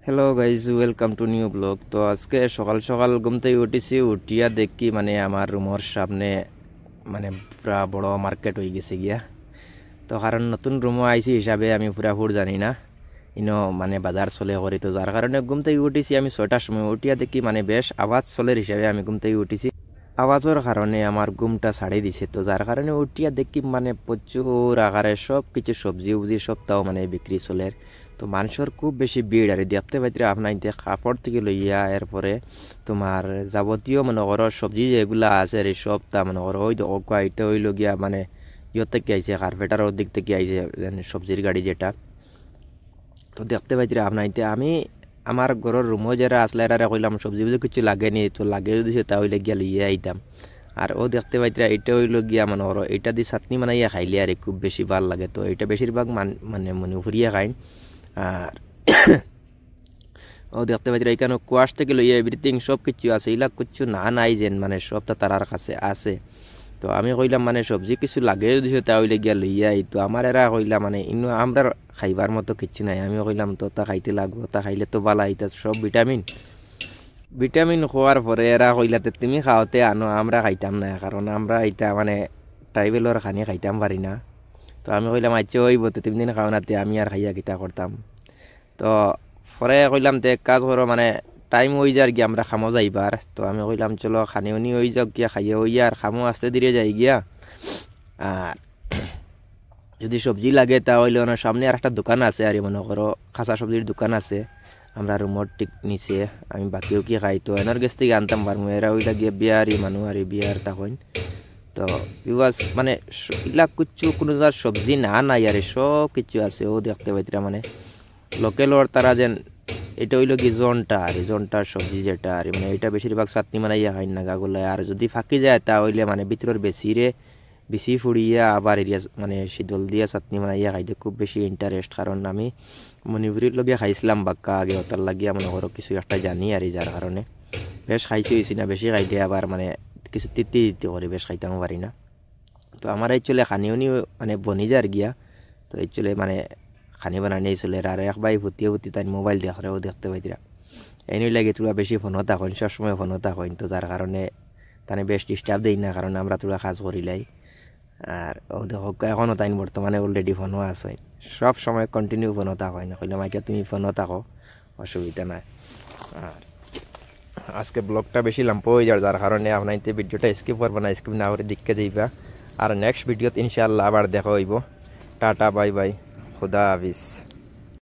Hello guys, welcome to new blog. তো আজকে সকাল সকাল ঘুম থেকে উঠেছি, উঠিয়া দেখি মানে আমার রুমের সামনে মানে পুরা বড় মার্কেট হয়ে গেছে গিয়া। তো কারণ নতুন রুমও আইছি হিসাবে আমি পুরা ফুর জানি না ইনো মানে বাজার চলে করি, তো যার কারণে ঘুম থেকে উঠেছি আমি 6টার সময়। উঠিয়া দেখি মানে বেশ আওয়াজ চলের হিসাবে আমি ঘুম থেকে উঠেছি। আওয়াজের কারণে আমার ঘুমটা ছাড়ে দিছে, তো যার কারণে উঠিয়া দেখি মানে প্রচুর আকারে সব কিছু সবজি উবজি সব তাও মানে বিক্রি চলের। তো মানুষের খুব বেশি ভিড় আর দেখতে পাইতে আপনার কাপড় থেকে লইয়া এরপরে তোমার যাবতীয় মনে করো সবজি যেগুলা আছে আর সব তা মনে করো ওই এটা হইল গিয়া মানে ইয়র থেকে আইছে কার্পেটার দিক থেকে আইছে সবজির গাড়ি যেটা। তো দেখতে পাইতে আপনার আমি আমার ঘরের রুমও যারা আসলে এরা কইলাম সবজি বুঝি কিছু লাগেনি, তো লাগে যদি তাহলে গিয়া লইয়া আইতাম। আর ও দেখতে পাইতে এটা হইল গিয়া মানে ওর এটা দিয়ে চাটনি বানাইয়া খাইলে আর খুব বেশি ভাল লাগে। তো এটা বেশিরভাগ মানে মনে ফুরিয়া খাইন। আর ও দেখতে পাইতে এখানে কোয়াশ থেকে লইয়া এভরিথিং সব কিছু আছে, এগুলা কিছু না নাই যেন মানে সব তারার কাছে আছে। তো আমি কইলাম মানে সবজি কিছু লাগে যদি তাহলে গিয়া লইয়া আই। তো আমার এরা কইলাম মানে ইনো আমরা খাইবার মতো কিছু নাই। আমি কইলাম তো তা খাইতে লাগবো, তা খাইলে তো বালা, এটা সব ভিটামিন ভিটামিন খোয়ার পরে এরা কইলাতে তুমি খাওয়াতে আনো, আমরা খাইতাম না কারণ আমরা এটা মানে ট্রাইবেলর খানি খাইতাম পারি না। তো আমি কইলাম আচ্ছা হইব, তো 3 দিন খাও নাতে আমি আর খাইয়া কিতা করতাম। তো পরে কইলাম তে এক কাজ করো মানে টাইম হয়ে যার গিয়া আমরা খামো যাইবার। তো আমি কইলাম চলো খানিও নি হয়ে যাক গিয়া খাইয়া হইয়া আর খামো আস্তে ধীরে যাই গিয়া। আর যদি সবজি লাগে তাহলে ওনার সামনে আর একটা দোকান আছে আর মনে করো কাঁচা সবজির দোকান আছে আমরা রুমর ঠিক নিচে। আমি বাকিও কি খাই তো এনার কাছ থেকে আনতাম পারবো, এরা ওইটা গিয়ে বিয়ারি মানুষ আর বিয়ার তখন। তো বিকজ মানে এগুলা কিছু কোনো যার সবজি না নাই আর সব কিছু আছে ও দেখতে পাইতরা মানে লোকেলর তারা যেন এটা হইল কি জনটা আর জনটার সবজি যেটা আর মানে এটা বেশিরভাগ চাটনি বানাইয়া হয় না গাগুলায়। আর যদি ফাঁকি যায় তা হইলে মানে ভিতরের বেশি ফুড়িয়া আবার এরিয়া মানে শীতল দিয়া চাটনি বানাইয়া খাইতে খুব বেশি ইন্টারেস্ট। কারণ আমি মণিপুরের লগে খাইছিলাম বাক্কা আগে, ওটার লাগিয়া মনে করো কিছু একটা জানি আর যার কারণে বেশ খাইছি হয়েছি না। বেশি খাইতে আবার মানে কিছু তিতি তিতি করে বেশ খাইতেও পারি না। তো আমার এই চলে খানিও নি মানে বনি যার গিয়া। তো এই চলে মানে খানি বানানি চলে আর এক ভাই ভুতি তাই মোবাইল দেখারেও দেখতে পাইতিরা এনে লাগে তোরা বেশি ফোনত থাকেন, সবসময় ফোনত থাকেন। তো যার কারণে তানে বেশ ডিস্টার্ব দেই না কারণ আমরা তোরা কাজ করিলাই। আর ও দেখো এখনও তাই বর্তমানে অলরেডি ফোনও আছে, সব সময় কন্টিনিউ ফোনত থাকেন। কইলাম আইকা তুমি ফোনত থাকো, অসুবিধা নাই। আর আজকে ব্লগটা বেশি লম্বা হয়ে যার যার কারণে আপনার ভিডিওটা স্কিপ করবো না, স্কিপ না করে দেখতে যাইবা। আর নেক্সট ভিডিওতে ইনশাআল্লাহ আবার দেখা হইব। টাটা বাই বাই, খুদা হাফিজ।